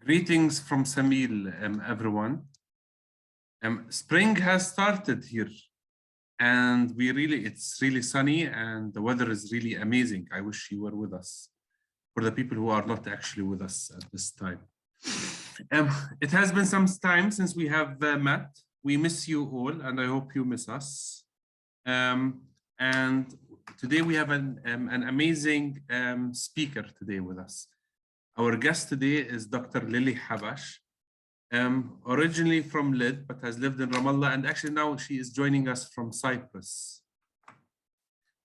Greetings from Samil, everyone. Spring has started here, and it's really sunny, and the weather is really amazing. I wish you were with us. For the people who are not actually with us at this time. It has been some time since we have met. We miss you all, and I hope you miss us. And today we have an amazing speaker today with us. Our guest today is Dr. Lily Habash, originally from Lid, but has lived in Ramallah, and actually now she is joining us from Cyprus.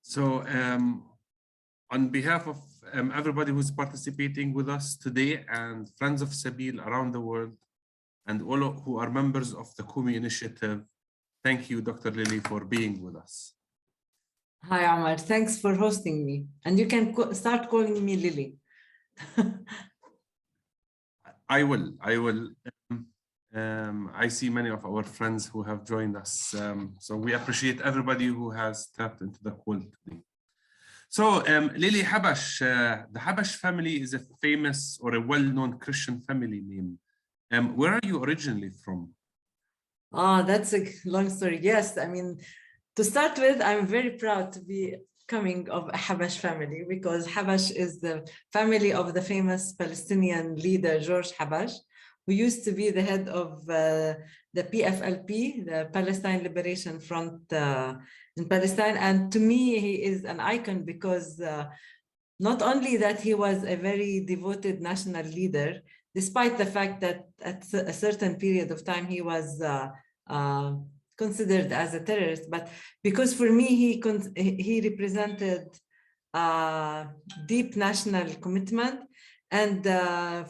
So on behalf of everybody who's participating with us today and friends of Sabil around the world, and all who are members of the Kumi initiative, thank you, Dr. Lily, for being with us. Hi, Omar. Thanks for hosting me. And you can start calling me Lily. I will. I see many of our friends who have joined us. So we appreciate everybody who has tapped into the call today. So Lily Habash, the Habash family is a famous or a well-known Christian family name. Where are you originally from? That's a long story. Yes, I mean, to start with, I'm very proud to be coming of a Habash family, because Habash is the family of the famous Palestinian leader, George Habash, who used to be the head of the PFLP, the Palestine Liberation Front in Palestine. And to me, he is an icon because not only that he was a very devoted national leader, despite the fact that at a certain period of time he was considered as a terrorist, but because for me he represented deep national commitment. And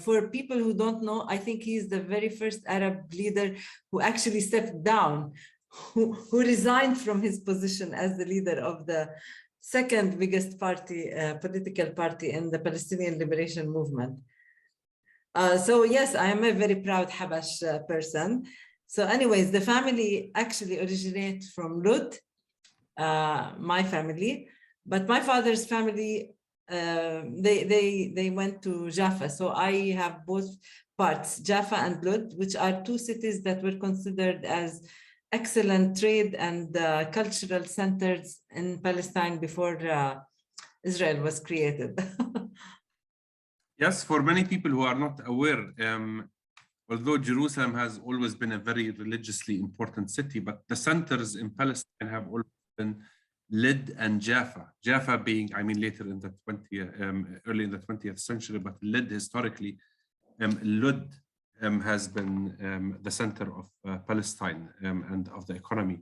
for people who don't know, I think he's the very first Arab leader who actually stepped down, who resigned from his position as the leader of the second biggest party, political party in the Palestinian Liberation Movement. So yes, I am a very proud Habash person. So anyways, the family actually originates from Lut, my family, but my father's family, they went to Jaffa. So I have both parts, Jaffa and Lut, which are two cities that were considered as excellent trade and cultural centers in Palestine before Israel was created. Yes, for many people who are not aware, although Jerusalem has always been a very religiously important city, but the centers in Palestine have always been Lid and Jaffa. Jaffa being, I mean, later in the 20th, early in the 20th century, but Lid historically, Lud has been the center of Palestine and of the economy.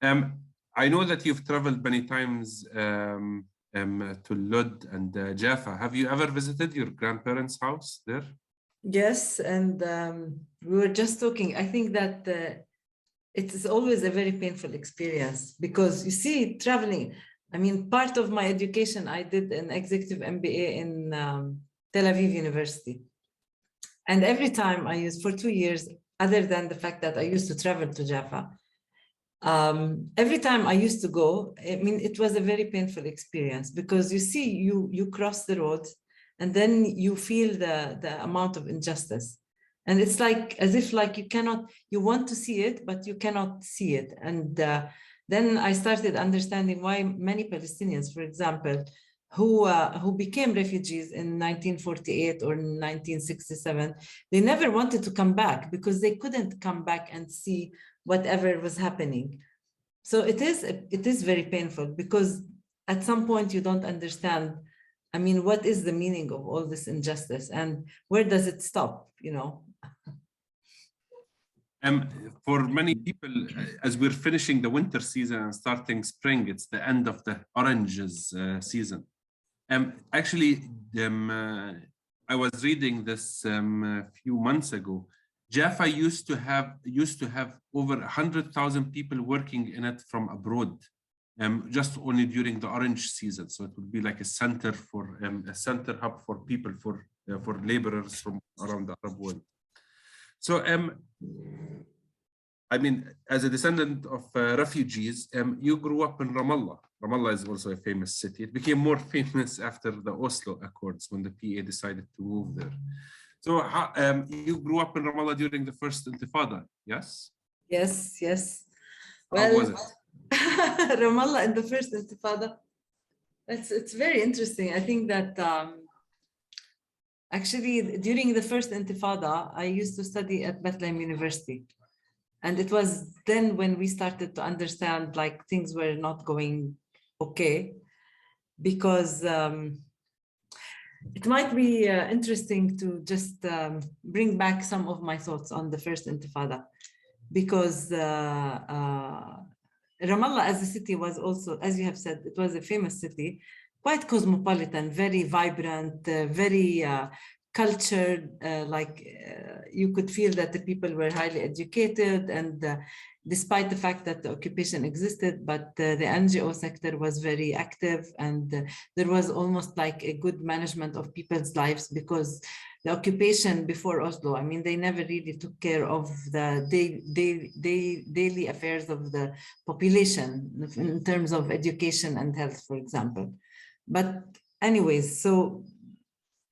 I know that you've traveled many times to Lud and Jaffa. Have you ever visited your grandparents' house there? Yes, and we were just talking. I think that it is always a very painful experience because you see, traveling. I mean, part of my education, I did an executive MBA in Tel Aviv University. And every time I used, for 2 years, other than the fact that I used to travel to Jaffa, every time I used to go, I mean, it was a very painful experience because you see, you cross the road, and then you feel the amount of injustice. And it's like, as if like you want to see it, but you cannot see it. And then I started understanding why many Palestinians, for example, who became refugees in 1948 or 1967, they never wanted to come back because they couldn't come back and see whatever was happening. So it is very painful because at some point you don't understand, I mean, what is the meaning of all this injustice and where does it stop, you know? For many people, as we're finishing the winter season and starting spring, it's the end of the oranges season. Actually, I was reading this a few months ago. Jaffa used to have over 100,000 people working in it from abroad, just only during the orange season. So it would be like a center for a center hub for people, for laborers from around the Arab world. So I mean, as a descendant of refugees, you grew up in Ramallah. Ramallah is also a famous city. It became more famous after the Oslo Accords when the PA decided to move there. So you grew up in Ramallah during the first Intifada, yes? Yes, yes. How Well, was it? Ramallah in the first Intifada, it's very interesting. I think that actually during the first Intifada, I used to study at Bethlehem University. And it was then when we started to understand like things were not going okay, because it might be interesting to just bring back some of my thoughts on the first Intifada, because Ramallah as a city was also, as you have said, it was a famous city, quite cosmopolitan, very vibrant, very cultured, you could feel that the people were highly educated, and despite the fact that the occupation existed, but the NGO sector was very active, and there was almost like a good management of people's lives, because the occupation before Oslo, I mean, they never really took care of the daily affairs of the population in terms of education and health, for example. But anyways, so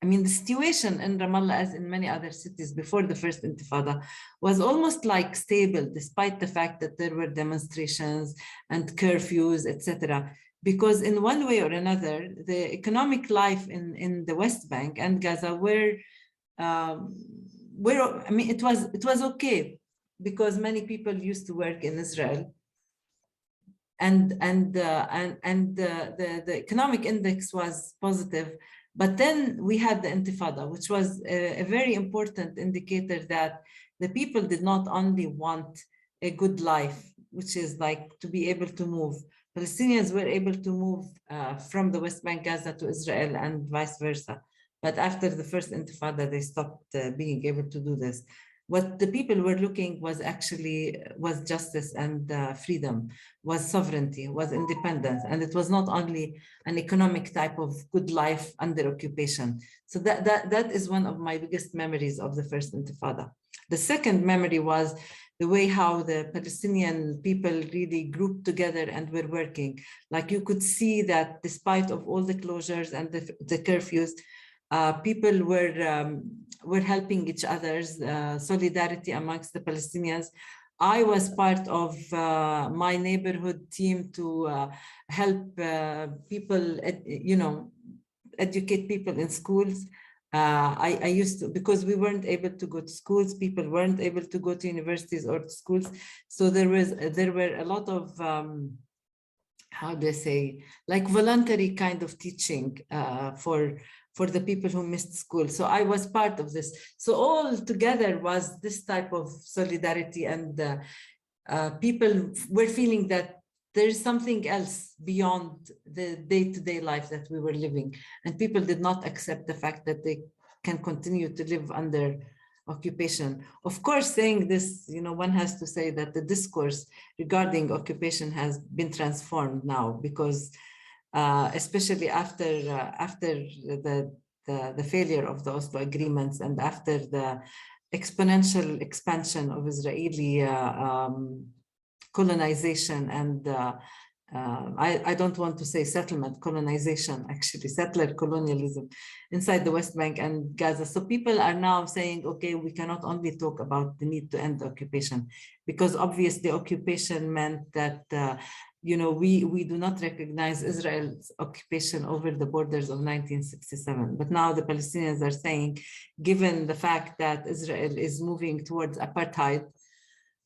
I mean, the situation in Ramallah, as in many other cities before the first Intifada, was almost like stable, despite the fact that there were demonstrations and curfews, etc. Because in one way or another, the economic life in the West Bank and Gaza were I mean, it was okay, because many people used to work in Israel, and the economic index was positive. But then we had the Intifada, which was a very important indicator that the people did not only want a good life, which is like to be able to move. Palestinians were able to move from the West Bank, Gaza to Israel, and vice versa. But after the first Intifada, they stopped being able to do this. What the people were looking was justice and freedom, was sovereignty, was independence. And it was not only an economic type of good life under occupation. So that is one of my biggest memories of the first Intifada. The second memory was the way how the Palestinian people really grouped together and were working. Like you could see that despite of all the closures and the curfews, people were helping each other's solidarity amongst the Palestinians. I was part of my neighborhood team to help people, educate people in schools. I used to, because we weren't able to go to schools, people weren't able to go to universities or to schools. So there were a lot of, how do I say, like voluntary kind of teaching for the people who missed school. So I was part of this. So all together was this type of solidarity, and people were feeling that there is something else beyond the day-to-day life that we were living. And people did not accept the fact that they can continue to live under occupation. Of course, saying this, one has to say that the discourse regarding occupation has been transformed now, because especially after the failure of the Oslo agreements, and after the exponential expansion of Israeli colonization, and I don't want to say settlement, colonization, actually settler colonialism inside the West Bank and Gaza. So people are now saying, okay, we cannot only talk about the need to end occupation, because obviously occupation meant that we do not recognize Israel's occupation over the borders of 1967. But now the Palestinians are saying, given the fact that Israel is moving towards apartheid,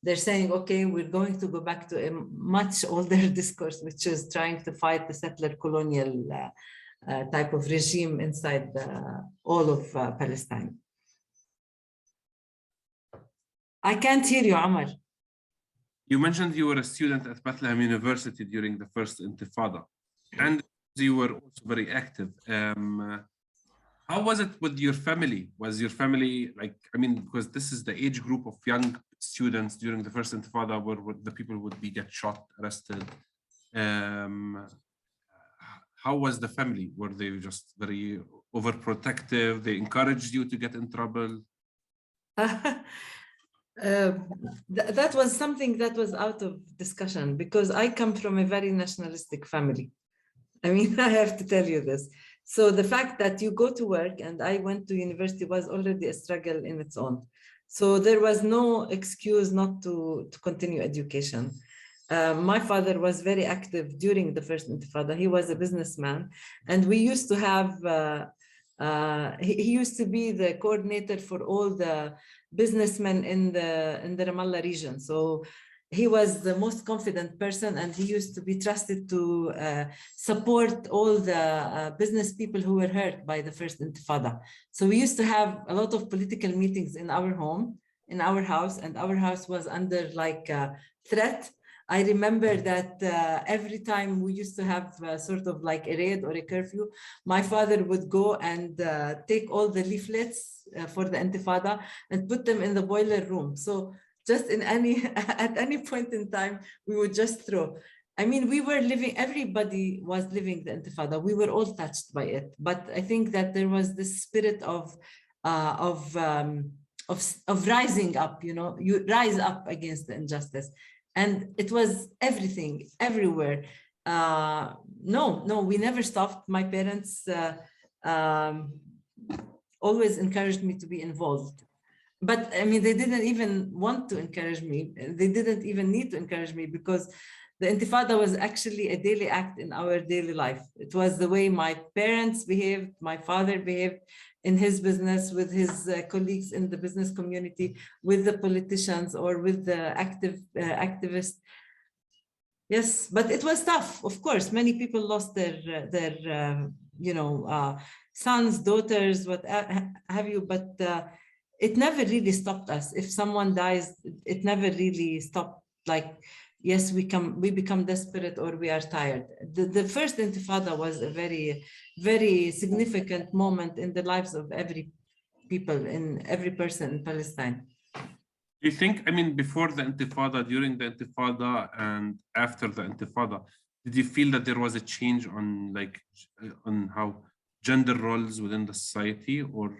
they're saying, okay, we're going to go back to a much older discourse, which is trying to fight the settler colonial type of regime inside all of Palestine. I can't hear you, Omar. You mentioned you were a student at Bethlehem University during the first Intifada, and you were also very active. How was it with your family? Was your family because this is the age group of young students during the first Intifada where the people would get shot, arrested. How was the family? Were they just very overprotective? They encouraged you to get in trouble? That was something that was out of discussion, because I come from a very nationalistic family. I mean, I have to tell you this. So the fact that you go to work and I went to university was already a struggle in its own. So there was no excuse not to continue education. My father was very active during the first Intifada. He was a businessman, and we used to have, he used to be the coordinator for all the businessmen in the Ramallah region. So he was the most confident person, and he used to be trusted to support all the business people who were hurt by the first Intifada. So we used to have a lot of political meetings in our home, in our house, and our house was under like threat. I remember that every time we used to have sort of like a raid or a curfew, my father would go and take all the leaflets for the Intifada and put them in the boiler room. So just in at any point in time, we would just throw. I mean, we were living, everybody was living the Intifada. We were all touched by it. But I think that there was this spirit of rising up, you know, you rise up against the injustice. And it was everything, everywhere. No, we never stopped. My parents always encouraged me to be involved. But I mean, they didn't even want to encourage me. They didn't even need to encourage me, because the Intifada was actually a daily act in our daily life. It was the way my parents behaved, my father behaved in his business, with his colleagues in the business community, with the politicians, or with the activists. Yes, but it was tough. Of course, many people lost their sons, daughters, what have you. But it never really stopped us. If someone dies, it never really stopped. Like, yes, we become desperate, or we are tired. The first Intifada was a very, very significant moment in the lives of every person in Palestine. Do you think, I mean, before the Intifada, during the Intifada, and after the Intifada, did you feel that there was a change on how gender roles within the society, or?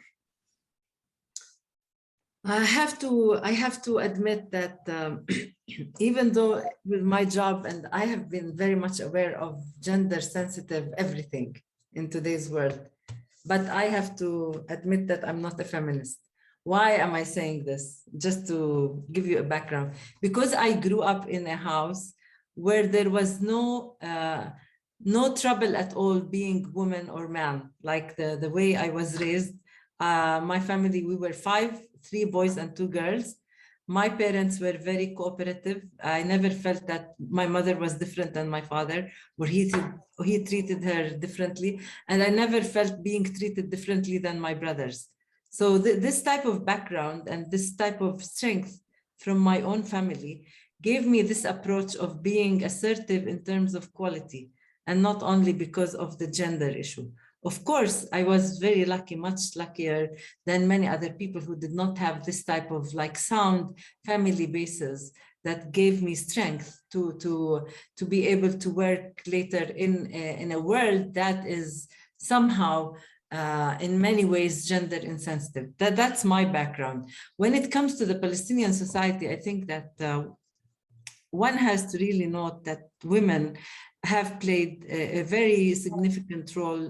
I have to admit that even though with my job, and I have been very much aware of gender sensitive everything in today's world, but I have to admit that I'm not a feminist. Why am I saying this? Just to give you a background, because I grew up in a house where there was no trouble at all being woman or man, like the way I was raised. My family, we were 3 boys and 2 girls. My parents were very cooperative. I never felt that my mother was different than my father, or he treated her differently. And I never felt being treated differently than my brothers. So this type of background and this type of strength from my own family gave me this approach of being assertive in terms of quality, and not only because of the gender issue. Of course, I was very lucky, much luckier than many other people who did not have this type of like sound family basis that gave me strength to be able to work later in a world that is somehow in many ways gender insensitive. That's my background. When it comes to the Palestinian society, I think that one has to really note that women have played a very significant role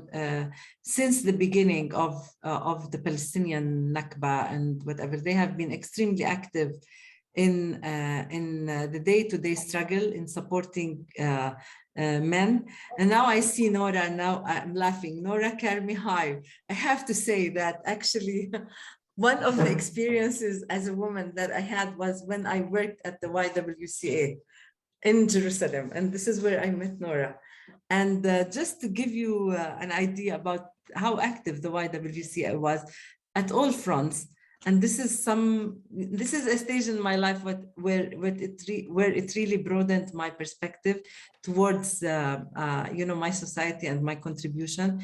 since the beginning of the Palestinian Nakba and whatever. They have been extremely active in the day-to-day struggle, in supporting men. And now I see Nora, and now I'm laughing. Nora carried me high. I have to say that actually one of the experiences as a woman that I had was when I worked at the YWCA in Jerusalem. And this is where I met Nora. And just to give you an idea about how active the YWCA was at all fronts, and this is a stage in my life where it really broadened my perspective towards my society and my contribution.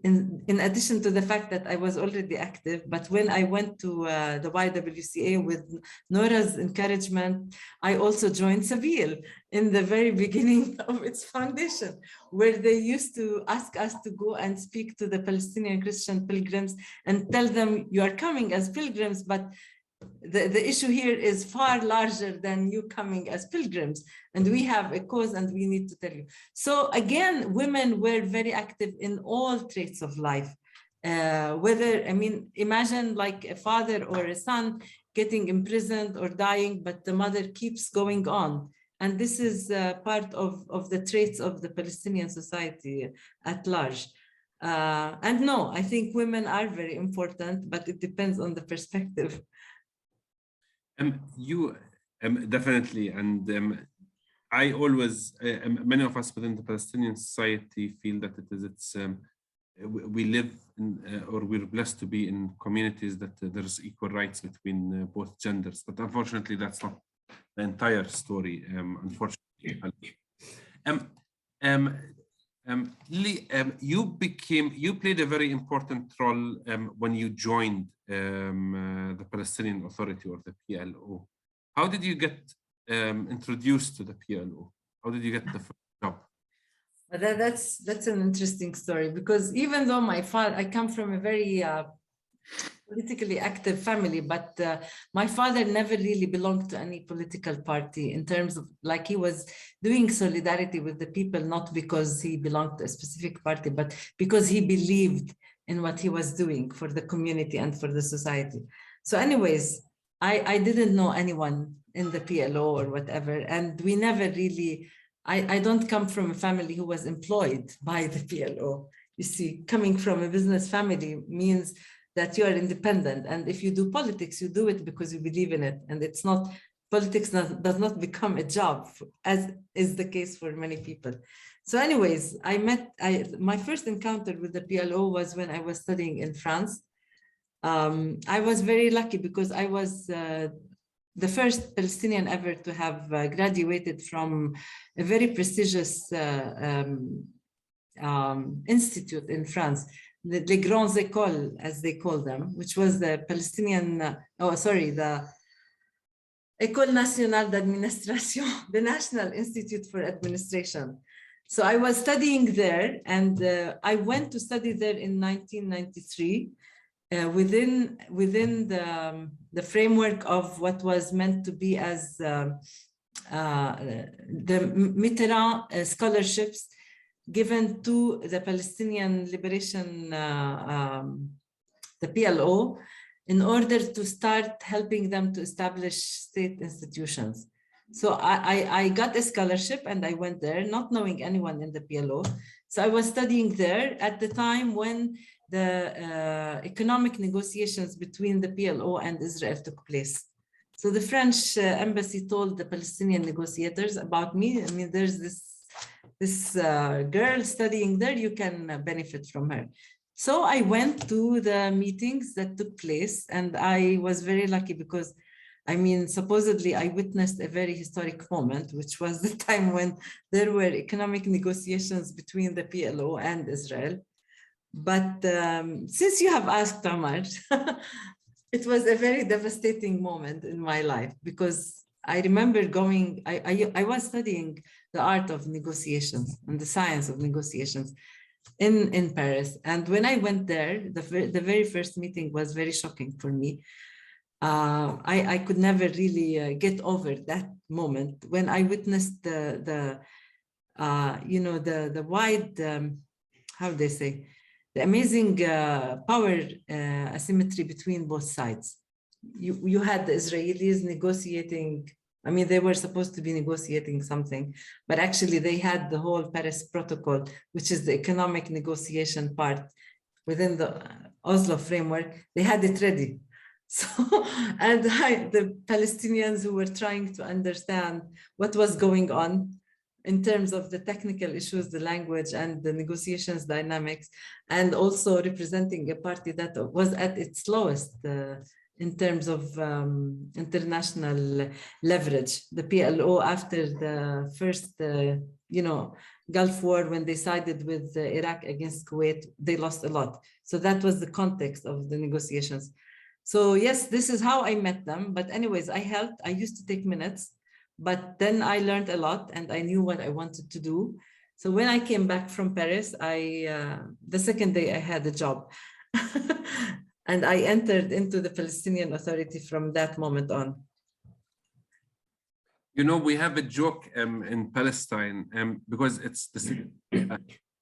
In addition to the fact that I was already active, but when I went to the YWCA with Nora's encouragement, I also joined Savil in the very beginning of its foundation, where they used to ask us to go and speak to the Palestinian Christian pilgrims and tell them, you are coming as pilgrims, but the issue here is far larger than you coming as pilgrims, and we have a cause and we need to tell you. So again, women were very active in all traits of life. Whether, I mean, imagine like a father or a son getting imprisoned or dying, but the mother keeps going on. And this is part of the traits of the Palestinian society at large. And no, I think women are very important, but it depends on the perspective. You definitely, and I always, many of us within the Palestinian society feel that we live in, or we're blessed to be in communities that there's equal rights between both genders. But unfortunately, that's not the entire story. Unfortunately, Lily, you played a very important role when you joined the Palestinian Authority, or the PLO. How did you get introduced to the PLO? How did you get the first job? That's an interesting story, because even though my father, I come from a very politically active family, but my father never really belonged to any political party, in terms of, like, he was doing solidarity with the people, not because he belonged to a specific party, but because he believed in what he was doing for the community and for the society. So anyways, I didn't know anyone in the PLO or whatever, and we never really, I don't come from a family who was employed by the PLO. You see, coming from a business family means that you are independent. And if you do politics, you do it because you believe in it. And it's not, politics does not become a job, as is the case for many people. So anyways, my first encounter with the PLO was when I was studying in France. I was very lucky because I was the first Palestinian ever to have graduated from a very prestigious institute in France, les grandes écoles, as they call them, which was the Palestinian, the École Nationale d'Administration, the National Institute for Administration. So I was studying there, and I went to study there in 1993 within the framework of what was meant to be as the Mitterrand scholarships given to the Palestinian Liberation, the PLO, in order to start helping them to establish state institutions. So I got a scholarship and I went there, not knowing anyone in the PLO. So I was studying there at the time when the economic negotiations between the PLO and Israel took place. So the French embassy told the Palestinian negotiators about me. I mean, there's this girl studying there, you can benefit from her. So I went to the meetings that took place, and I was very lucky because, I mean, supposedly I witnessed a very historic moment, which was the time when there were economic negotiations between the PLO and Israel. But since you have asked, Omar, it was a very devastating moment in my life, because I remember going, I was studying the art of negotiations and the science of negotiations in Paris. And when I went there, the very first meeting was very shocking for me. I could never really get over that moment when I witnessed the wide, how they say, the amazing power asymmetry between both sides. You had the Israelis negotiating. I mean, they were supposed to be negotiating something, but actually they had the whole Paris Protocol, which is the economic negotiation part within the Oslo framework. They had it ready. So, and the Palestinians who were trying to understand what was going on in terms of the technical issues, the language and the negotiations dynamics, and also representing a party that was at its lowest in terms of international leverage. The PLO, after the first, Gulf War, when they sided with Iraq against Kuwait, they lost a lot. So that was the context of the negotiations. So yes, this is how I met them. But anyways, I helped. I used to take minutes, but then I learned a lot and I knew what I wanted to do. So when I came back from Paris, the second day I had a job. And I entered into the Palestinian Authority from that moment on. You know, we have a joke in Palestine because it's the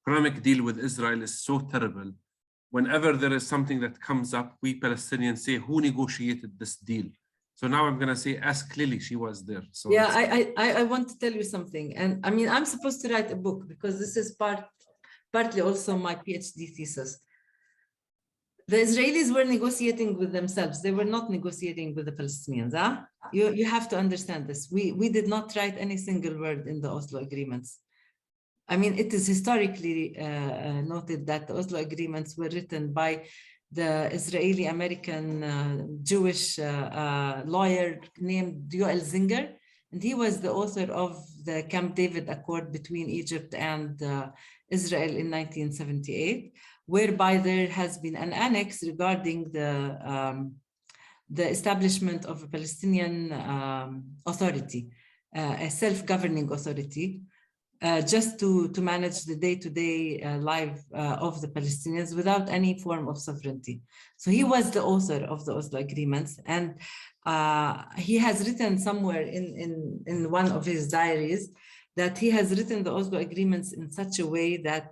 economic deal with Israel is so terrible. Whenever there is something that comes up, we Palestinians say, who negotiated this deal? So now I'm going to say, ask Lily, she was there. So yeah, I want to tell you something. And I mean, I'm supposed to write a book because this is partly also my PhD thesis. The Israelis were negotiating with themselves. They were not negotiating with the Palestinians. Huh? You have to understand this. We did not write any single word in the Oslo agreements. I mean, it is historically noted that the Oslo agreements were written by the Israeli-American Jewish lawyer named Yoel Zinger, and he was the author of the Camp David Accord between Egypt and Israel in 1978, whereby there has been an annex regarding the establishment of a Palestinian authority, a self-governing authority, just to manage the day-to-day life of the Palestinians without any form of sovereignty. So he was the author of the Oslo agreements, and he has written somewhere in one of his diaries that he has written the Oslo agreements in such a way that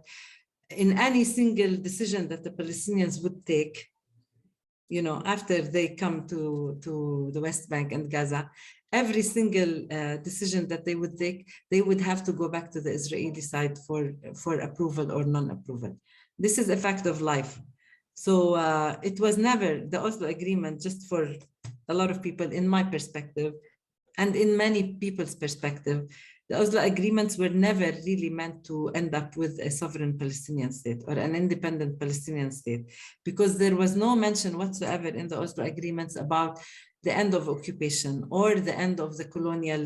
in any single decision that the Palestinians would take, you know, after they come to the West Bank and Gaza, every single decision that they would take, they would have to go back to the Israeli side for approval or non-approval. This is a fact of life. So it was never the Oslo agreement, just for a lot of people, in my perspective, and in many people's perspective, the Oslo agreements were never really meant to end up with a sovereign Palestinian state or an independent Palestinian state, because there was no mention whatsoever in the Oslo agreements about the end of occupation or the end of the colonial,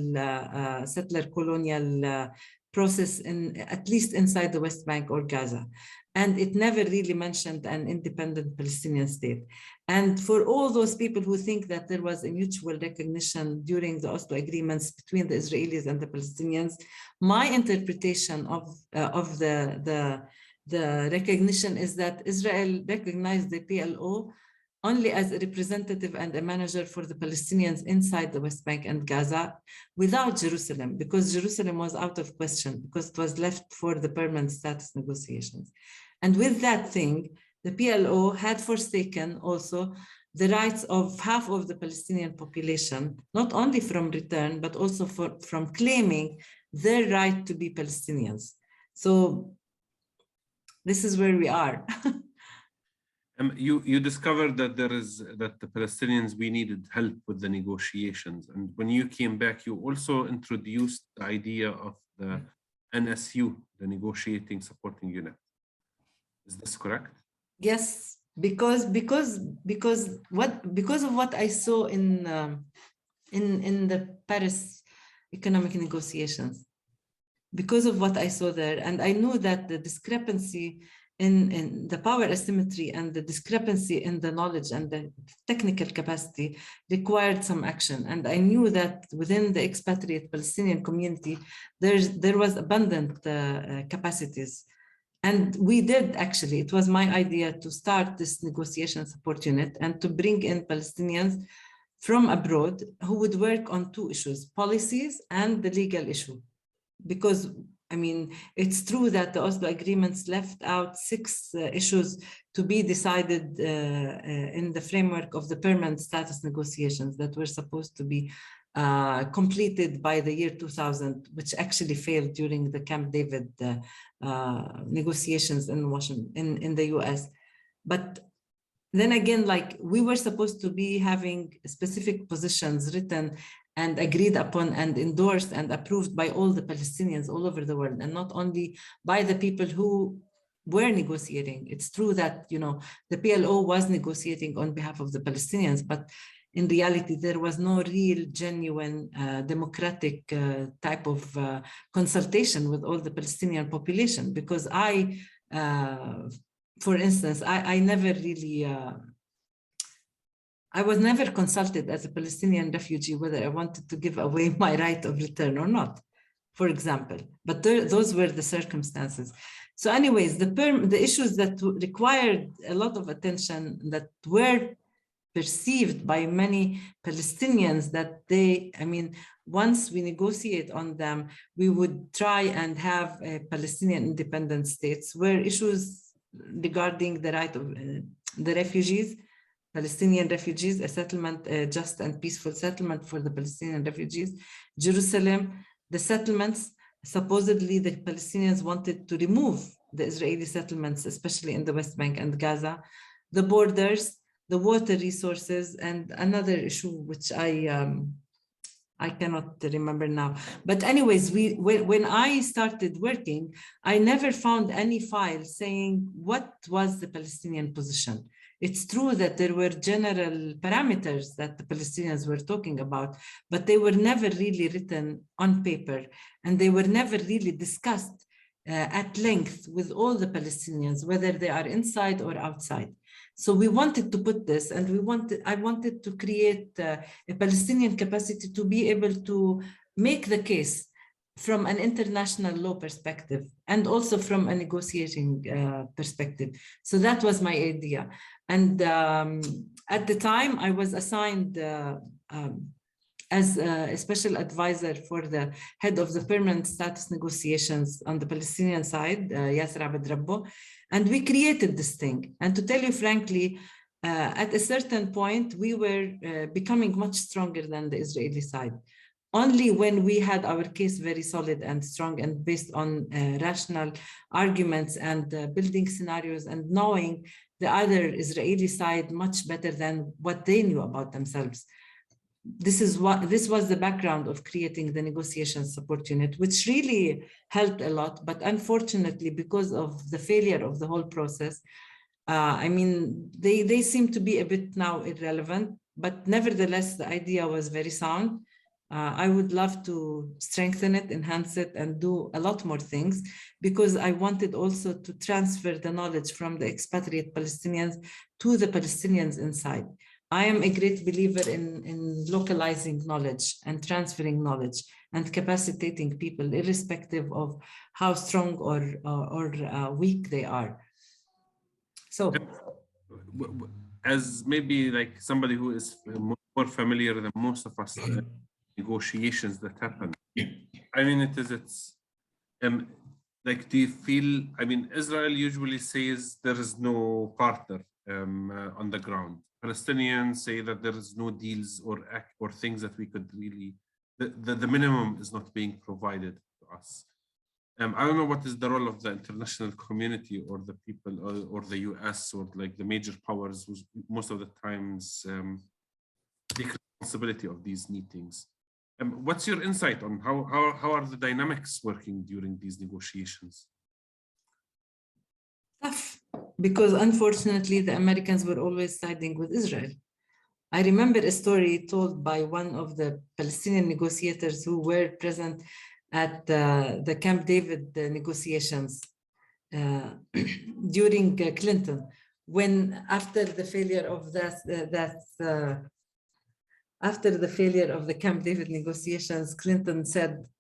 settler colonial process, at least inside the West Bank or Gaza. And it never really mentioned an independent Palestinian state. And for all those people who think that there was a mutual recognition during the Oslo agreements between the Israelis and the Palestinians, my interpretation of the recognition is that Israel recognized the PLO only as a representative and a manager for the Palestinians inside the West Bank and Gaza, without Jerusalem, because Jerusalem was out of question, because it was left for the permanent status negotiations. And with that thing, the PLO had forsaken also the rights of half of the Palestinian population, not only from return, but also from claiming their right to be Palestinians. So this is where we are. You discovered that the Palestinians, we needed help with the negotiations, and when you came back, you also introduced the idea of the NSU, the Negotiating Supporting Unit. Is this correct? Yes, because of what I saw in the Paris economic negotiations, because of what I saw there, and I knew that the discrepancy in the power asymmetry and the discrepancy in the knowledge and the technical capacity required some action. And I knew that within the expatriate Palestinian community, there was abundant capacities. And we did actually, it was my idea to start this negotiation support unit and to bring in Palestinians from abroad who would work on two issues, policies and the legal issue. Because I mean, it's true that the Oslo agreements left out 6 issues to be decided in the framework of the permanent status negotiations that were supposed to be completed by the year 2000, which actually failed during the Camp David negotiations in Washington, in the US. But then again, like, we were supposed to be having specific positions written and agreed upon and endorsed and approved by all the Palestinians all over the world, and not only by the people who were negotiating. It's true that, you know, the PLO was negotiating on behalf of the Palestinians, but in reality, there was no real, genuine, democratic type of consultation with all the Palestinian population. Because for instance, I never really, I was never consulted as a Palestinian refugee whether I wanted to give away my right of return or not. for example, but those were the circumstances. So anyways, the issues that required a lot of attention, that were perceived by many Palestinians, that once we negotiate on them, we would try and have a Palestinian independent states, where issues regarding the right of the refugees, Palestinian refugees, a settlement, a just and peaceful settlement for the Palestinian refugees, Jerusalem, the settlements. Supposedly the Palestinians wanted to remove the Israeli settlements, especially in the West Bank and Gaza, the borders, the water resources, and another issue which I cannot remember now. But anyways, when I started working, I never found any file saying what was the Palestinian position. It's true that there were general parameters that the Palestinians were talking about, but they were never really written on paper, and they were never really discussed at length with all the Palestinians, whether they are inside or outside. So we wanted to put this, and I wanted to create a Palestinian capacity to be able to make the case from an international law perspective, and also from a negotiating perspective. So that was my idea. And at the time, I was assigned as a special advisor for the head of the permanent status negotiations on the Palestinian side, Yasser Abed Rabbo, and we created this thing. And to tell you frankly, at a certain point, we were becoming much stronger than the Israeli side. Only when we had our case very solid and strong and based on rational arguments and building scenarios and knowing the other Israeli side much better than what they knew about themselves. This was the background of creating the negotiation support unit, which really helped a lot. But unfortunately, because of the failure of the whole process, they seem to be a bit now irrelevant, but nevertheless, the idea was very sound. I would love to strengthen it, enhance it, and do a lot more things, because I wanted also to transfer the knowledge from the expatriate Palestinians to the Palestinians inside. I am a great believer in localizing knowledge and transferring knowledge and capacitating people, irrespective of how strong or weak they are. So, as maybe like somebody who is more familiar than most of us, negotiations that happen, it's like, do you feel, Israel usually says there is no partner on the ground. Palestinians say that there is no deals or things that we could really, the minimum is not being provided to us. I don't know what is the role of the international community or the people or the US or like the major powers who most of the times take responsibility of these meetings. What's your insight on how are the dynamics working during these negotiations? Tough, because unfortunately the Americans were always siding with Israel. I remember a story told by one of the Palestinian negotiators who were present at the Camp David negotiations during Clinton, when after the failure of after the failure of the Camp David negotiations, Clinton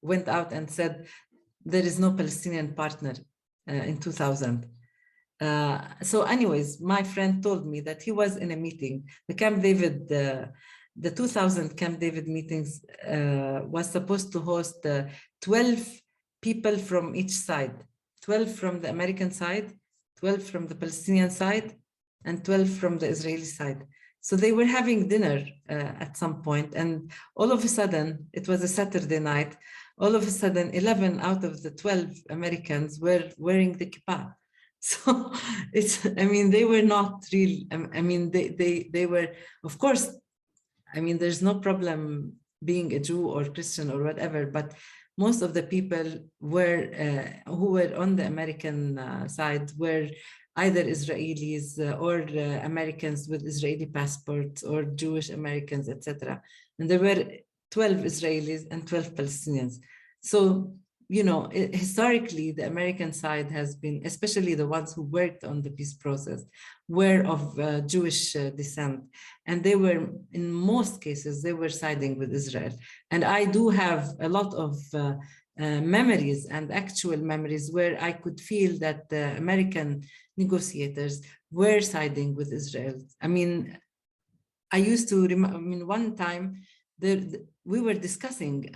went out and said, there is no Palestinian partner in 2000. So anyways, my friend told me that he was in a meeting, the Camp David, the 2000 Camp David meetings was supposed to host 12 people from each side, 12 from the American side, 12 from the Palestinian side, and 12 from the Israeli side. So they were having dinner at some point, and all of a sudden, it was a Saturday night, all of a sudden 11 out of the 12 Americans were wearing the kippah. So they were not real. They were, of course, there's no problem being a Jew or Christian or whatever, but most of the people who were on the American side were either Israelis or Americans with Israeli passports or Jewish Americans, etc. And there were 12 Israelis and 12 Palestinians. So, historically, the American side has been, especially the ones who worked on the peace process, were of Jewish descent. And they were, in most cases, they were siding with Israel. And I do have a lot of memories and actual memories where I could feel that the American negotiators were siding with Israel. I mean, I used to remember, one time we were discussing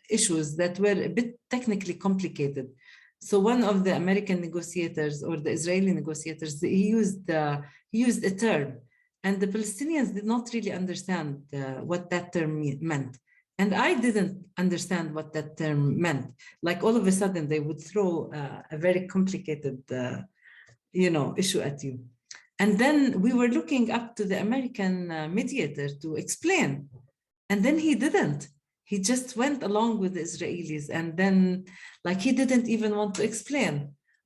issues that were a bit technically complicated. So one of the American negotiators or the Israeli negotiators, he used a term, and the Palestinians did not really understand what that term meant. And I didn't understand what that term meant. Like all of a sudden they would throw a very complicated, issue at you. And then we were looking up to the American mediator to explain. And then he didn't. He just went along with the Israelis. And then he didn't even want to explain.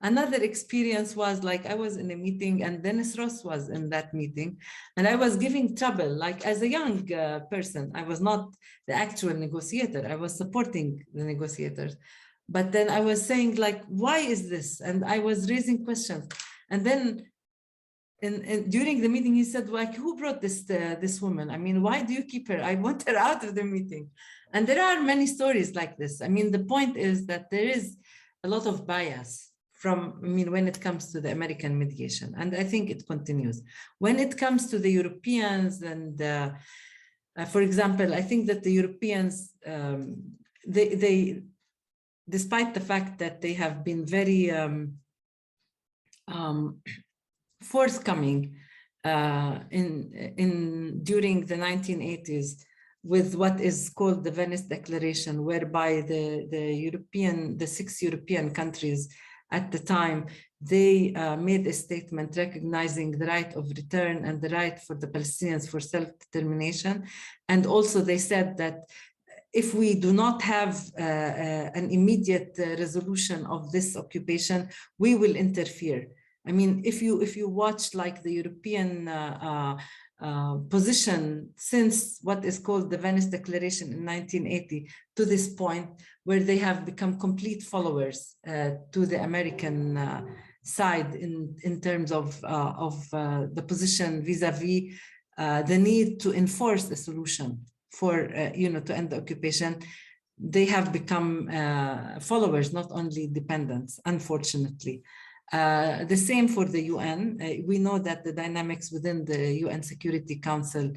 Another experience was I was in a meeting and Dennis Ross was in that meeting and I was giving trouble, as a young person. I was not the actual negotiator. I was supporting the negotiators. But then I was saying why is this? And I was raising questions. And then during the meeting, he said, who brought this woman? I mean, why do you keep her? I want her out of the meeting. And there are many stories like this. I mean, the point is that there is a lot of bias when it comes to the American mediation. And I think it continues. When it comes to the Europeans and, for example, I think that the Europeans, they despite the fact that they have been very forthcoming during the 1980s with what is called the Venice Declaration, whereby the 6 European countries at the time, they made a statement recognizing the right of return and the right for the Palestinians for self-determination. And also they said that if we do not have an immediate resolution of this occupation, we will interfere. I mean, if you watch the European position since what is called the Venice Declaration in 1980 to this point, where they have become complete followers to the American side in terms of the position vis-a-vis the need to enforce a solution for to end the occupation. They have become followers, not only dependents, unfortunately. The same for the UN. We know that the dynamics within the UN Security Council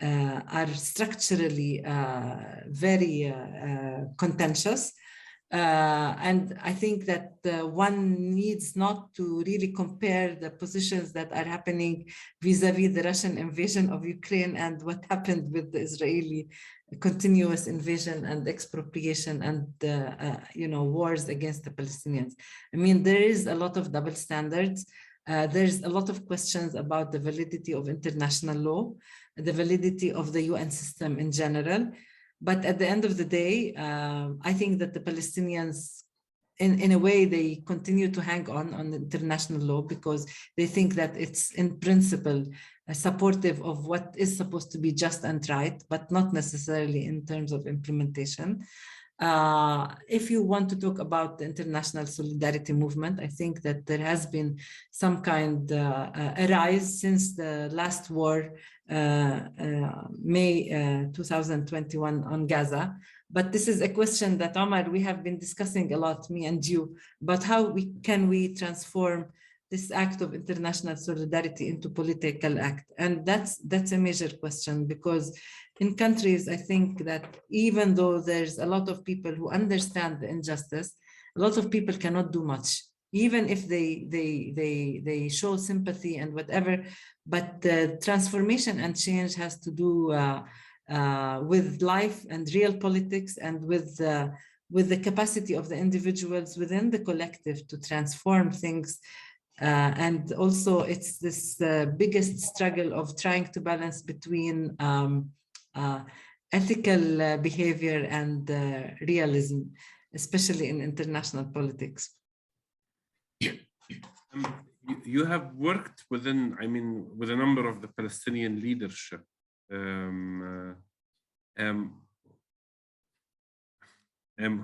are structurally very contentious. And I think that one needs not to really compare the positions that are happening vis-a-vis the Russian invasion of Ukraine and what happened with the Israeli continuous invasion and expropriation and wars against the Palestinians. I mean, there is a lot of double standards. There's a lot of questions about the validity of international law, the validity of the UN system in general. But at the end of the day, I think that the Palestinians, in a way, they continue to hang on international law because they think that it's in principle supportive of what is supposed to be just and right, but not necessarily in terms of implementation. If you want to talk about the international solidarity movement, I think that there has been some kind a rise since the last war, May 2021 on Gaza. But this is a question that, Omar, we have been discussing a lot, me and you, about how can we transform this act of international solidarity into political act. And that's a major question, because in countries, I think that even though there's a lot of people who understand the injustice, a lot of people cannot do much, even if they show sympathy and whatever. But the transformation and change has to do with life and real politics, and with the capacity of the individuals within the collective to transform things. And also it's this biggest struggle of trying to balance between ethical behavior and realism, especially in international politics. You have worked with a number of the Palestinian leadership.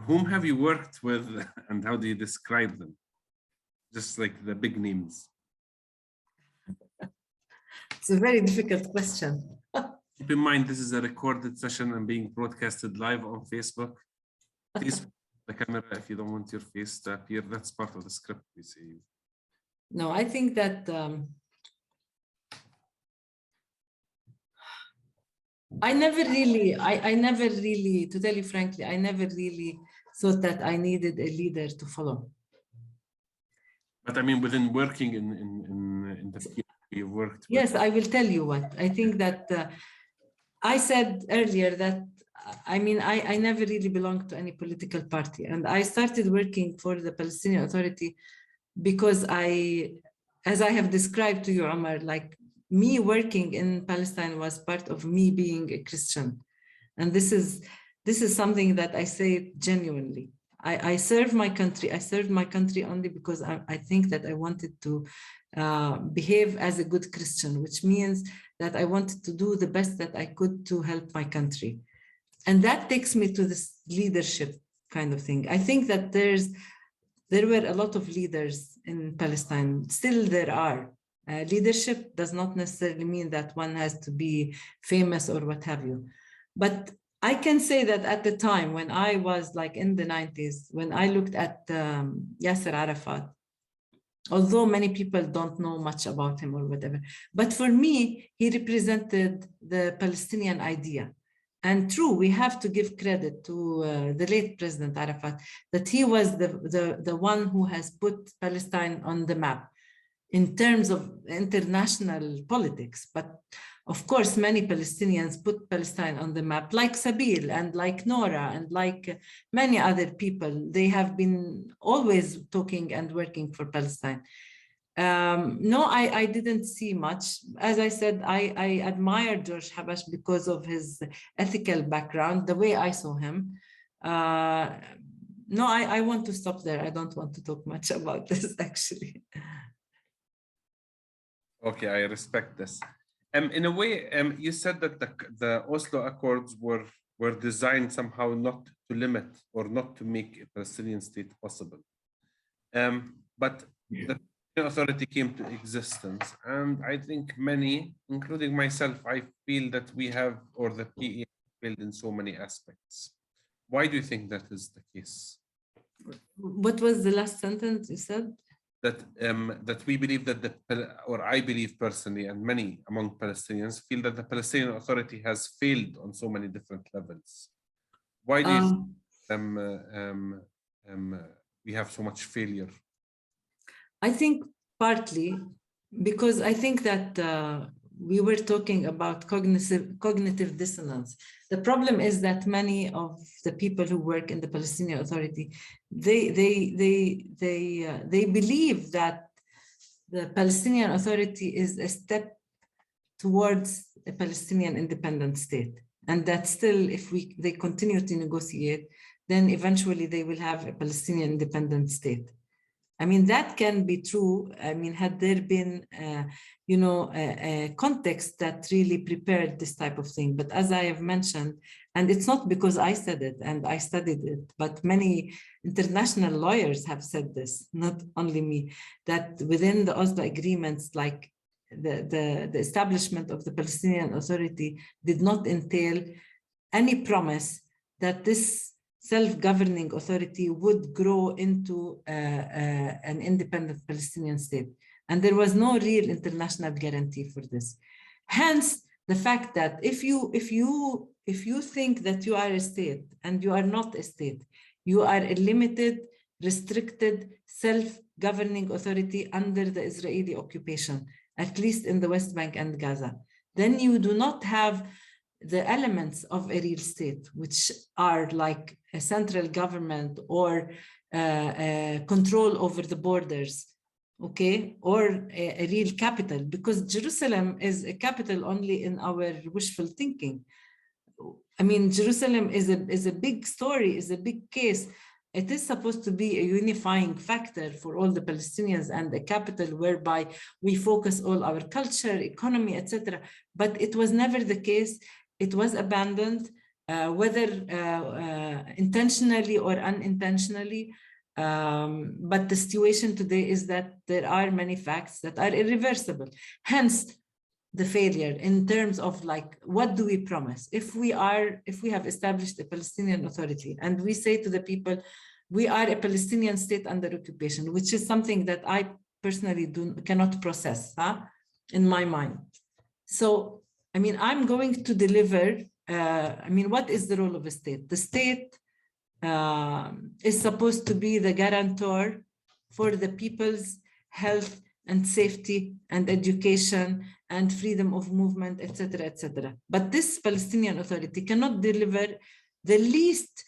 Whom have you worked with, and how do you describe them? Just like the big names. It's a very difficult question. Keep in mind, this is a recorded session and being broadcasted live on Facebook. Please the camera if you don't want your face to appear. That's part of the script, we say. No, I think that I never really, to tell you frankly, I never really thought that I needed a leader to follow. But I mean, within working in the field you worked with. Yes, I will tell you what. I think that I said earlier that, I mean, I never really belonged to any political party. And I started working for the Palestinian Authority because as I have described to you, Omar, like me working in Palestine was part of me being a Christian. And this is something that I say genuinely. I serve my country. I served my country only because I think that I wanted to behave as a good Christian, which means that I wanted to do the best that I could to help my country. And that takes me to this leadership kind of thing. I think that there were a lot of leaders in Palestine. Still there are. Leadership does not necessarily mean that one has to be famous or what have you. But I can say that at the time when I was like in the 90s, when I looked at Yasser Arafat, although many people don't know much about him or whatever, but for me, he represented the Palestinian idea. And true, we have to give credit to the late President Arafat, that he was the one who has put Palestine on the map in terms of international politics. But of course, many Palestinians put Palestine on the map, like Sabil and like Nora and like many other people. They have been always talking and working for Palestine. No, I didn't see much. As I said, I admire George Habash because of his ethical background, the way I saw him. No, I want to stop there. I don't want to talk much about this, actually. Okay, I respect this. In a way, you said that the Oslo Accords were designed somehow not to limit or not to make a Palestinian state possible. But the authority came to existence, and I think many, including myself, I feel that we have, or the PA failed in so many aspects. Why do you think that is the case? What was the last sentence you said? That we believe that or I believe personally, and many among Palestinians feel that the Palestinian Authority has failed on so many different levels. Why do you think we have so much failure? I think partly because I think that we were talking about cognitive dissonance. The problem is that many of the people who work in the Palestinian Authority, they believe that the Palestinian Authority is a step towards a Palestinian independent state, and that still, if they continue to negotiate, then eventually they will have a Palestinian independent state. I mean, that can be true. I mean, had there been, a context that really prepared this type of thing. But as I have mentioned, and it's not because I said it and I studied it, but many international lawyers have said this, not only me, that within the Oslo agreements, like the establishment of the Palestinian Authority did not entail any promise that this self-governing authority would grow into an independent Palestinian state. And there was no real international guarantee for this. Hence, the fact that if you think that you are a state and you are not a state, you are a limited, restricted, self-governing authority under the Israeli occupation, at least in the West Bank and Gaza, then you do not have the elements of a real state, which are like a central government or control over the borders, okay, or a real capital, because Jerusalem is a capital only in our wishful thinking. I mean, Jerusalem is a big story, is a big case. It is supposed to be a unifying factor for all the Palestinians and a capital whereby we focus all our culture, economy, etc. But it was never the case. It was abandoned, whether intentionally or unintentionally. But the situation today is that there are many facts that are irreversible. Hence, the failure in terms of like, what do we promise? If we have established a Palestinian Authority and we say to the people, we are a Palestinian state under occupation, which is something that I personally cannot process in my mind. So, I mean, I'm going to deliver, I mean, what is the role of a state? The state is supposed to be the guarantor for the people's health and safety and education and freedom of movement, etc., etc. But this Palestinian Authority cannot deliver the least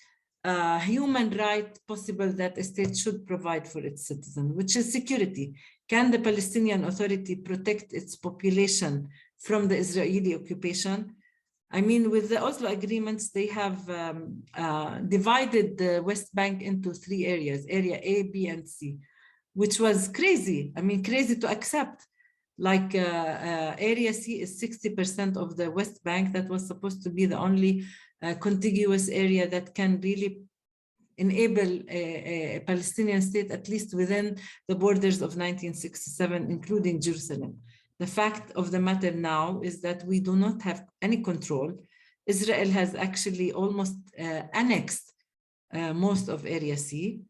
human right possible that a state should provide for its citizen, which is security. Can the Palestinian Authority protect its population from the Israeli occupation? I mean, with the Oslo agreements, they have divided the West Bank into 3 areas, area A, B, and C, which was crazy. I mean, crazy to accept. Like area C is 60% of the West Bank. That was supposed to be the only contiguous area that can really enable a Palestinian state, at least within the borders of 1967, including Jerusalem. The fact of the matter now is that we do not have any control. Israel has actually almost annexed most of Area C,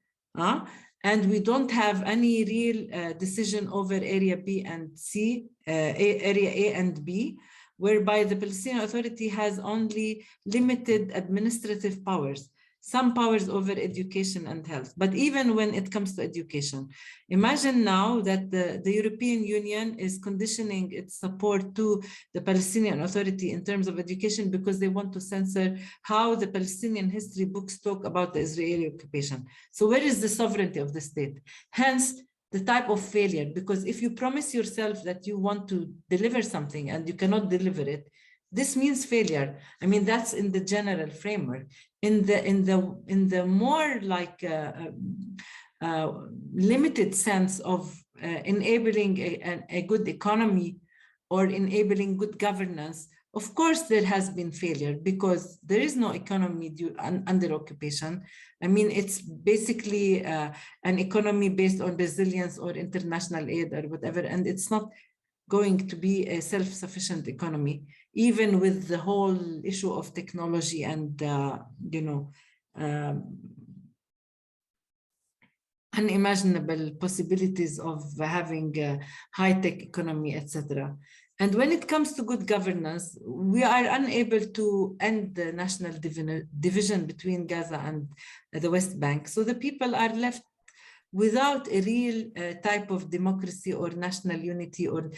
and we don't have any real decision over Area B and C, Area A and B, whereby the Palestinian Authority has only limited administrative powers, some powers over education and health. But even when it comes to education, imagine now that the European Union is conditioning its support to the Palestinian Authority in terms of education because they want to censor how the Palestinian history books talk about the Israeli occupation. So where is the sovereignty of the state? Hence, the type of failure, because if you promise yourself that you want to deliver something and you cannot deliver it, this means failure. I mean, that's in the general framework. In the more like limited sense of enabling a good economy or enabling good governance, of course there has been failure because there is no economy under occupation. I mean, it's basically an economy based on resilience or international aid or whatever, and it's not going to be a self-sufficient economy, even with the whole issue of technology and, unimaginable possibilities of having a high-tech economy, etc. And when it comes to good governance, we are unable to end the national division between Gaza and the West Bank. So the people are left without a real type of democracy or national unity or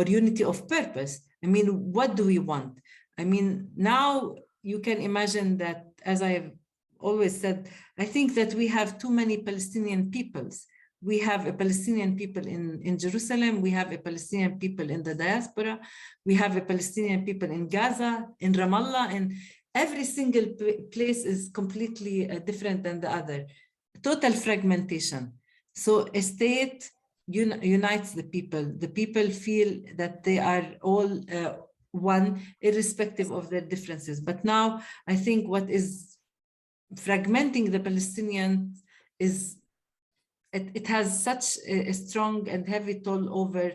unity of purpose. I mean, what do we want? I mean, now you can imagine that, as I have always said, I think that we have too many Palestinian peoples. We have a Palestinian people in Jerusalem, we have a Palestinian people in the diaspora, we have a Palestinian people in Gaza, in Ramallah, and every single place is completely different than the other. Total fragmentation. So a state unites the people. The people feel that they are all one, irrespective of their differences. But now I think what is fragmenting the Palestinians is it has such a strong and heavy toll over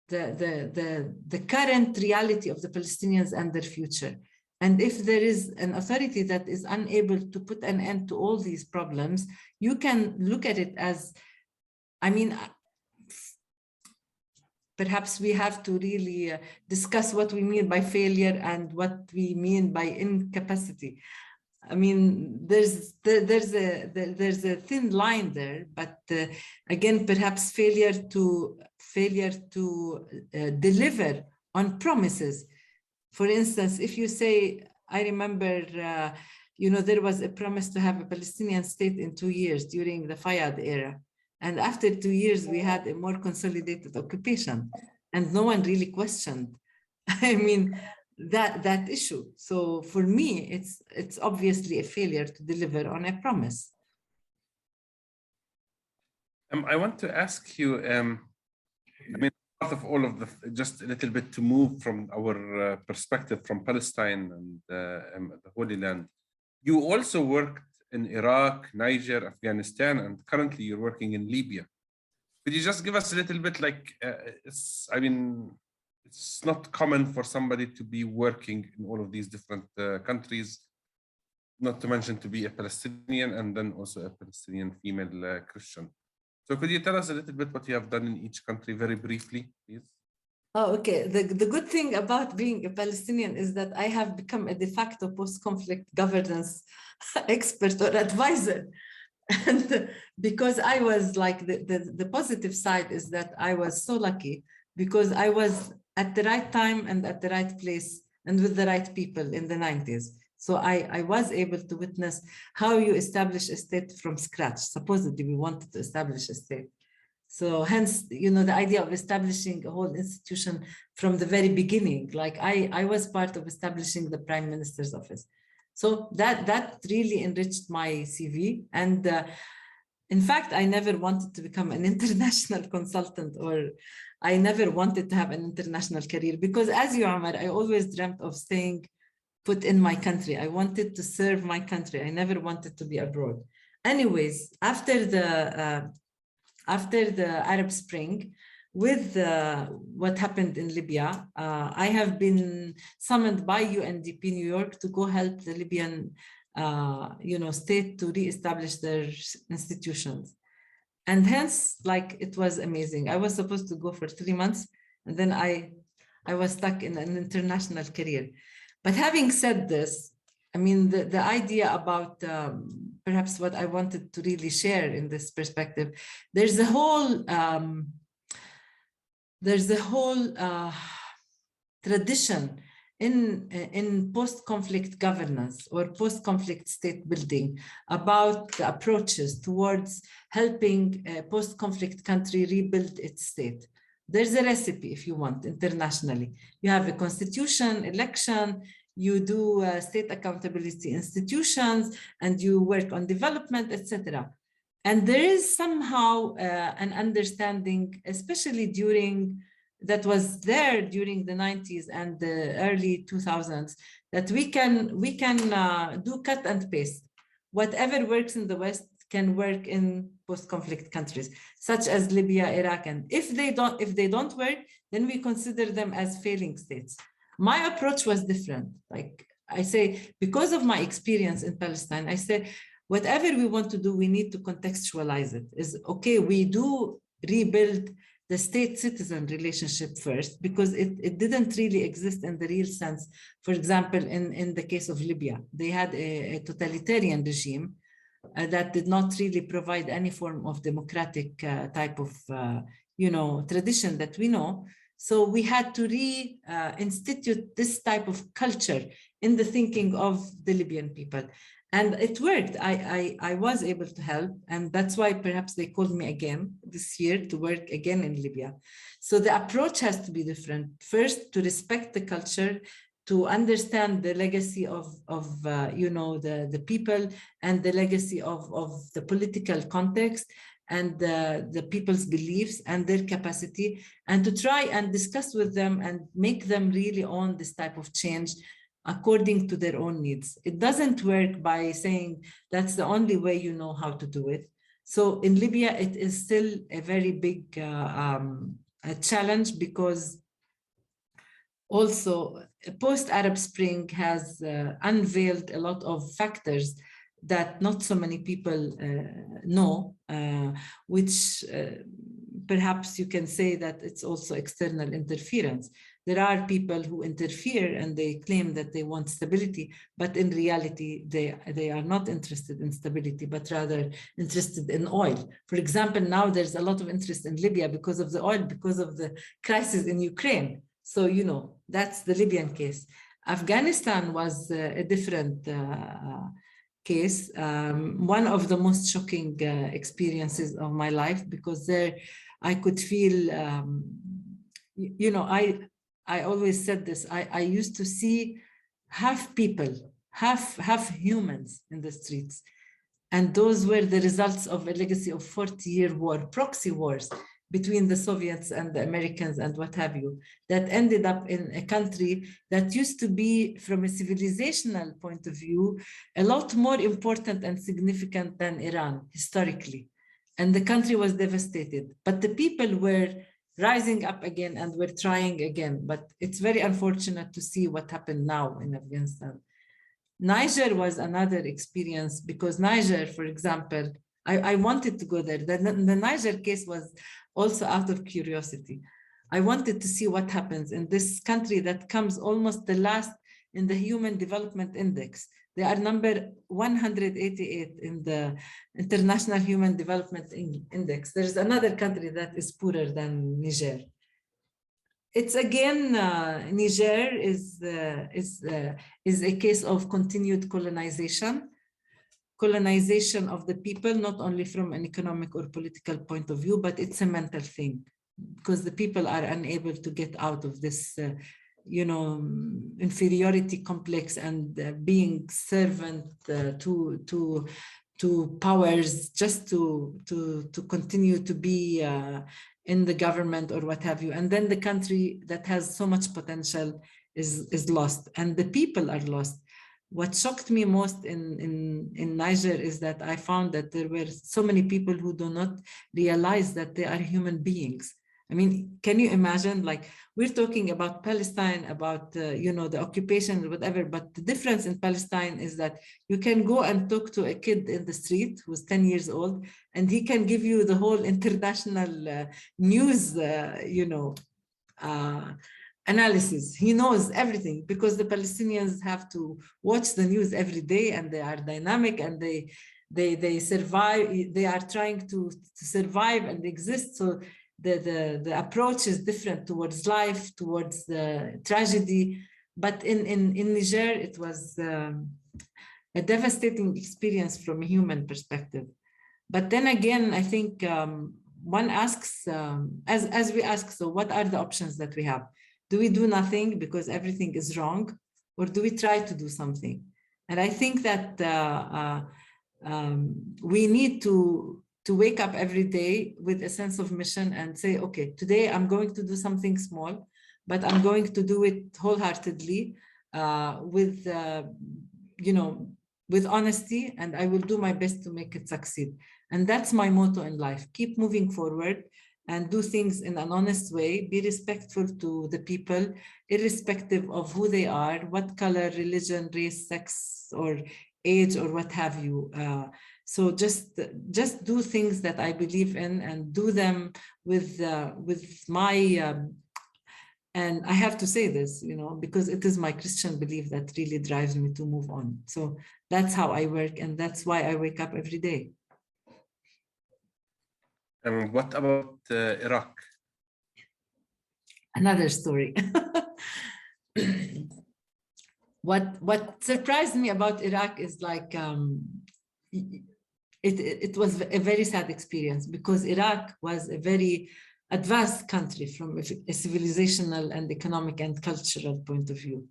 the current reality of the Palestinians and their future. And if there is an authority that is unable to put an end to all these problems, you can look at it as, I mean, perhaps we have to really discuss what we mean by failure and what we mean by incapacity. I mean, there's a thin line there, but again, perhaps failure to deliver on promises. For instance, if you say, I remember, there was a promise to have a Palestinian state in 2 years during the Fayyad era. And after 2 years, we had a more consolidated occupation and no one really questioned, I mean, that issue. So for me, it's obviously a failure to deliver on a promise. I want to ask you, I mean, part of all of the, just a little bit to move from our perspective from Palestine and the Holy Land. You also worked in Iraq, Niger, Afghanistan, and currently you're working in Libya. Could you just give us a little bit like, I mean, it's not common for somebody to be working in all of these different countries. not to mention to be a Palestinian and then also a Palestinian female Christian. So could you tell us a little bit what you have done in each country very briefly, please? Oh, okay. The good thing about being a Palestinian is that I have become a de facto post-conflict governance expert or advisor. And because I was like, the positive side is that I was so lucky because I was at the right time and at the right place and with the right people in the 90s. So I was able to witness how you establish a state from scratch. Supposedly we wanted to establish a state. So hence, you know, the idea of establishing a whole institution from the very beginning, like I was part of establishing the Prime Minister's office. So that really enriched my CV. And in fact, I never wanted to become an international consultant, or I never wanted to have an international career, because as you, Omar, I always dreamt of staying put in my country. I wanted to serve my country. I never wanted to be abroad. Anyways, after the Arab Spring, with what happened in Libya, I have been summoned by UNDP New York to go help the Libyan state to re-establish their institutions. And hence, like, it was amazing. I was supposed to go for 3 months, and then I was stuck in an international career. But having said this, I mean, the idea about perhaps what I wanted to really share in this perspective, there's a whole tradition in post-conflict governance or post-conflict state building about the approaches towards helping a post-conflict country rebuild its state. There's a recipe, if you want, internationally. You have a constitution, election, you do state accountability institutions, and you work on development, etc. And there is somehow an understanding, especially that was there during the 90s and the early 2000s, that we can do cut and paste. Whatever works in the West can work in post-conflict countries, such as Libya, Iraq, and if they don't work, then we consider them as failing states. My approach was different. Like I say, because of my experience in Palestine, I say, whatever we want to do, we need to contextualize it. Is okay, we do rebuild the state-citizen relationship first, because it didn't really exist in the real sense. For example, in the case of Libya, they had a totalitarian regime that did not really provide any form of democratic type of tradition that we know. So we had to re-institute this type of culture in the thinking of the Libyan people. And it worked. I was able to help. And that's why perhaps they called me again this year to work again in Libya. So the approach has to be different. First, to respect the culture, to understand the legacy of the people and the legacy of the political context and the people's beliefs and their capacity, and to try and discuss with them and make them really own this type of change according to their own needs. It doesn't work by saying that's the only way you know how to do it. So in Libya, it is still a very big a challenge, because also post-Arab Spring has unveiled a lot of factors that not so many people know, which perhaps you can say that it's also external interference. There are people who interfere and they claim that they want stability, but in reality, they are not interested in stability, but rather interested in oil. For example, now there's a lot of interest in Libya because of the oil, because of the crisis in Ukraine. So, that's the Libyan case. Afghanistan was a different case, one of the most shocking experiences of my life, because there I could feel, I always said this, I used to see half people, half humans in the streets. And those were the results of a legacy of 40-year war, proxy wars between the Soviets and the Americans and what have you, that ended up in a country that used to be, from a civilizational point of view, a lot more important and significant than Iran historically. And the country was devastated, but the people were rising up again and were trying again. But it's very unfortunate to see what happened now in Afghanistan. Niger was another experience because Niger, for example, I wanted to go there. The Niger case was also out of curiosity. I wanted to see what happens in this country that comes almost the last in the Human Development Index. They are number 188 in the International Human Development Index. There's another country that is poorer than Niger. It's again, Niger is a case of continued colonization of the people, not only from an economic or political point of view, but it's a mental thing because the people are unable to get out of this, inferiority complex and being servant to powers just to continue to be in the government or what have you. And then the country that has so much potential is lost and the people are lost. What shocked me most in Niger is that I found that there were so many people who do not realize that they are human beings. I mean, can you imagine, like, we're talking about Palestine, about, the occupation, whatever, but the difference in Palestine is that you can go and talk to a kid in the street who's 10 years old, and he can give you the whole international news, analysis. He knows everything because the Palestinians have to watch the news every day and they are dynamic and they survive. They are trying to survive and exist. So the approach is different towards life, towards the tragedy. But in Niger, it was a devastating experience from a human perspective. But then again, I think one asks, as we ask, so what are the options that we have? Do we do nothing because everything is wrong? Or do we try to do something? And I think that we need to wake up every day with a sense of mission and say, okay, today I'm going to do something small, but I'm going to do it wholeheartedly with honesty, and I will do my best to make it succeed. And that's my motto in life. Keep moving forward and do things in an honest way, be respectful to the people, irrespective of who they are, what color, religion, race, sex, or age, or what have you. So just do things that I believe in and do them with my, and I have to say this, because it is my Christian belief that really drives me to move on. So that's how I work, and that's why I wake up every day. What about Iraq? Another story. What surprised me about Iraq is like it was a very sad experience because Iraq was a very advanced country from a civilizational and economic and cultural point of view.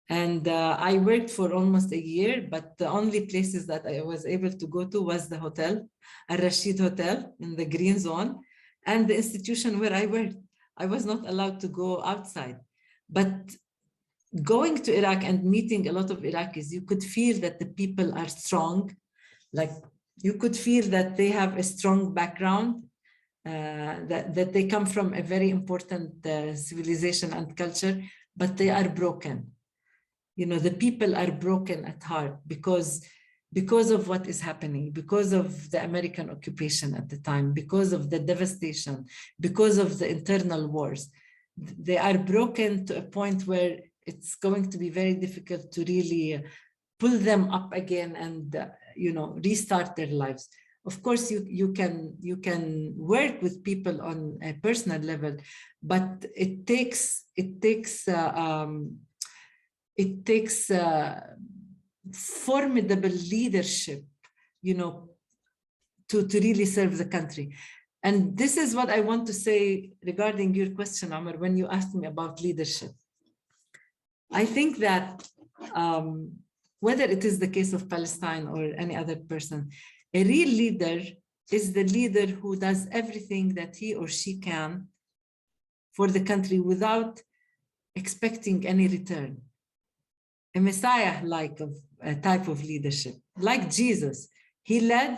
And I worked for almost a year, but the only places that I was able to go to was the hotel, Al-Rashid Hotel in the Green Zone, and the institution where I worked. I was not allowed to go outside. But going to Iraq and meeting a lot of Iraqis, you could feel that the people are strong. Like you could feel that they have a strong background, that they come from a very important civilization and culture, but they are broken. The people are broken at heart because of what is happening, because of the American occupation at the time, because of the devastation, because of the internal wars. They are broken to a point where it's going to be very difficult to really pull them up again and restart their lives. Of course, you can work with people on a personal level, but it takes formidable leadership, to really serve the country. And this is what I want to say regarding your question, Amr, when you asked me about leadership. I think that whether it is the case of Palestine or any other person, a real leader is the leader who does everything that he or she can for the country without expecting any return. A Messiah-like type of leadership, like Jesus. He led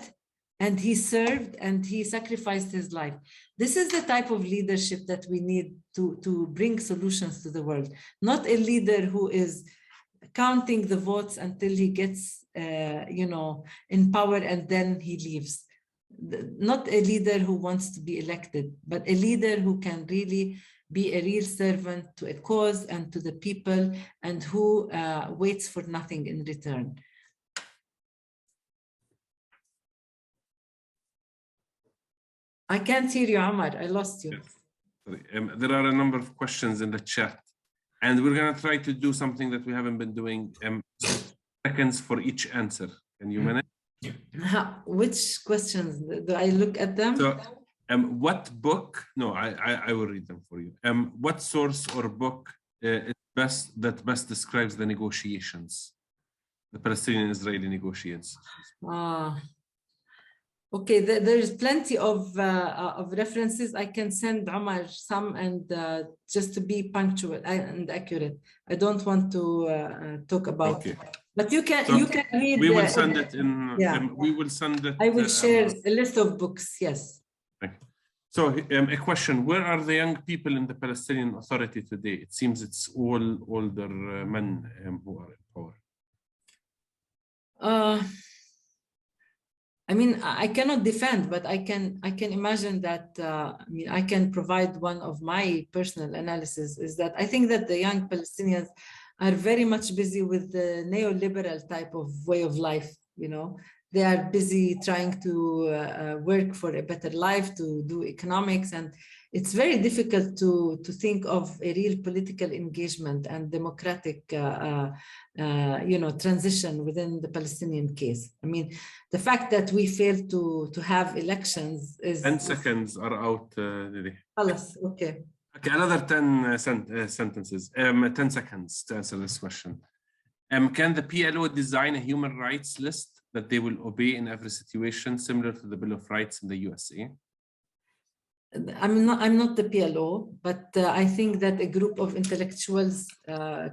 and he served and he sacrificed his life. This is the type of leadership that we need to bring solutions to the world. Not a leader who is counting the votes until he gets, you know, in power and then he leaves. Not a leader who wants to be elected, but a leader who can really be a real servant to a cause and to the people, and who waits for nothing in return. I can't hear you, Omar. I lost you. Yes. There are a number of questions in the chat, and we're going to try to do something that we haven't been doing. Seconds for each answer. Can you manage? Which questions? Do I look at them? So, what book? No, I will read them for you. What source or book is best describes the negotiations, the Palestinian-Israeli negotiations? Okay, there's plenty of references. I can send Omar some, and just to be punctual and accurate. I don't want to talk about. Okay. But you can read. We will send it in. Yeah. We will send it. I will share a list of books. Yes. Okay. So a question: where are the young people in the Palestinian Authority today? It seems it's all older men who are in power. I mean, I cannot defend, but I can imagine that. I mean, I can provide one of my personal analysis is that I think that the young Palestinians are very much busy with the neoliberal type of way of life. You know, they are busy trying to work for a better life, to do economics, and it's very difficult to think of a real political engagement and democratic, you know, transition within the Palestinian case. I mean, the fact that we failed to have elections is 10 seconds are out, Lily. Okay. Okay, another 10 sentences, 10 seconds to answer this question. Can the PLO design a human rights list that they will obey in every situation, similar to the Bill of Rights in the USA? I'm not the PLO, but I think that a group of intellectuals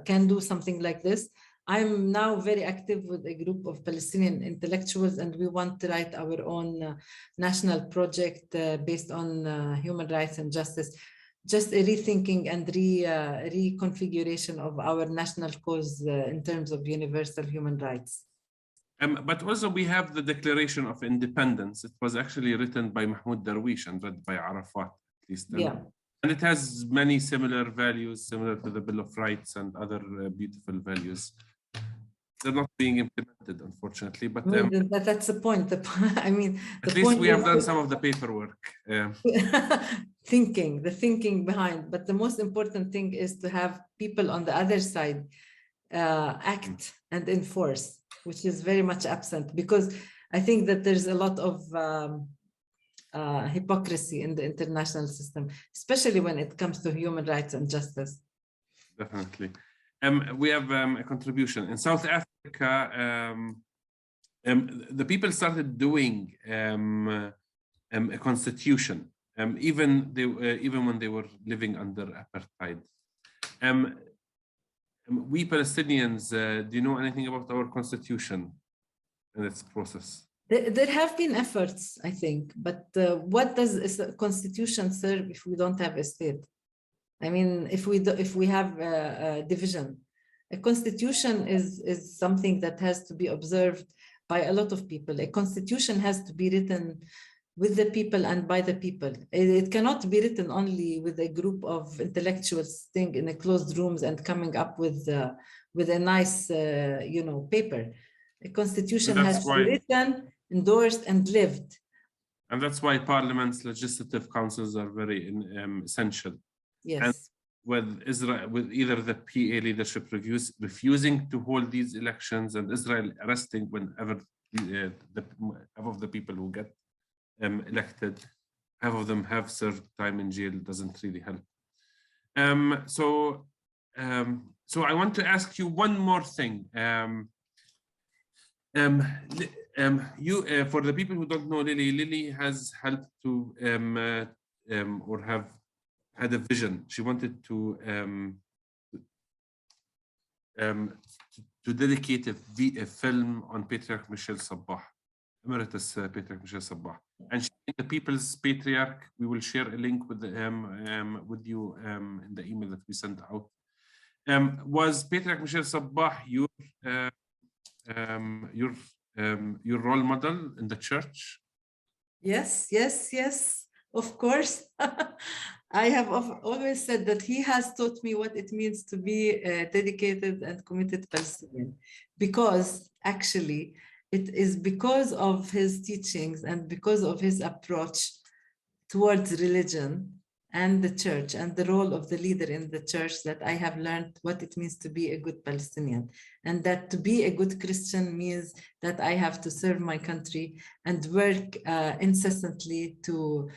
can do something like this. I'm now very active with a group of Palestinian intellectuals, and we want to write our own national project based on human rights and justice. Just a rethinking and reconfiguration of our national cause in terms of universal human rights. But also we have the Declaration of Independence. It was actually written by Mahmoud Darwish and read by Arafat, at least. Yeah. And it has many similar values, similar to the Bill of Rights and other beautiful values. They're not being implemented, unfortunately, but that's the point. I mean, at least we have done some of the paperwork. The thinking behind, but the most important thing is to have people on the other side act and enforce, which is very much absent, because I think that there's a lot of hypocrisy in the international system, especially when it comes to human rights and justice. Definitely. We have a contribution. In South Africa, the people started doing a constitution, even when they were living under apartheid. We Palestinians, do you know anything about our constitution and its process? There have been efforts, I think, but what does a constitution serve if we don't have a state? I mean, if we have a division, a constitution is something that has to be observed by a lot of people. A constitution has to be written with the people and by the people. It cannot be written only with a group of intellectuals staying in a closed rooms and coming up with a nice, you know, paper. A constitution has to be written, endorsed, and lived. And that's why parliaments, legislative councils are very essential. Yes. And with Israel, with either the PA leadership refusing to hold these elections, and Israel arresting whenever half of the people who get elected, half of them have served time in jail, doesn't really help. So I want to ask you one more thing. For the people who don't know Lily has helped to or have had a vision. She wanted to dedicate a film on Patriarch Michel Sabah, Emeritus Patriarch Michel Sabah, and she's the People's Patriarch. We will share a link with you in the email that we sent out. Was Patriarch Michel Sabah your role model in the church? Yes, yes, yes, of course. I have always said that he has taught me what it means to be a dedicated and committed Palestinian, because actually it is because of his teachings and because of his approach towards religion and the church and the role of the leader in the church that I have learned what it means to be a good Palestinian, and that to be a good Christian means that I have to serve my country and work incessantly to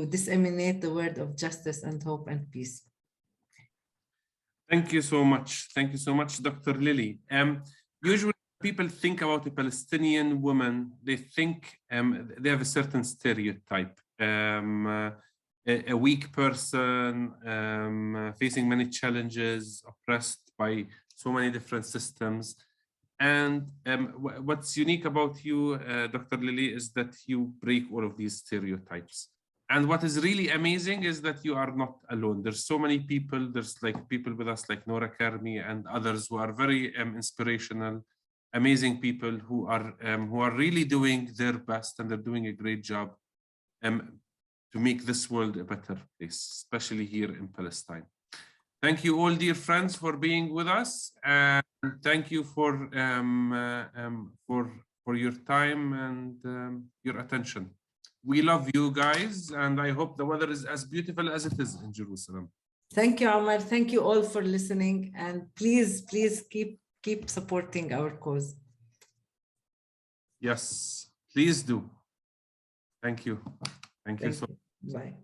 disseminate the word of justice and hope and peace. Thank you so much. Thank you so much, Dr. Lily. Usually people think about a Palestinian woman, they think they have a certain stereotype. A weak person, facing many challenges, oppressed by so many different systems. And what's unique about you, Dr. Lily, is that you break all of these stereotypes. And what is really amazing is that you are not alone. There's so many people. There's like people with us like Nora Karmi and others who are very inspirational, amazing people who are really doing their best, and they're doing a great job to make this world a better place, especially here in Palestine. Thank you all, dear friends, for being with us, and thank you for your time and your attention. We love you guys, and I hope the weather is as beautiful as it is in Jerusalem. Thank you, Omar. Thank you all for listening, and please keep supporting our cause. Yes, please do. Thank you. Thank you so much. Bye.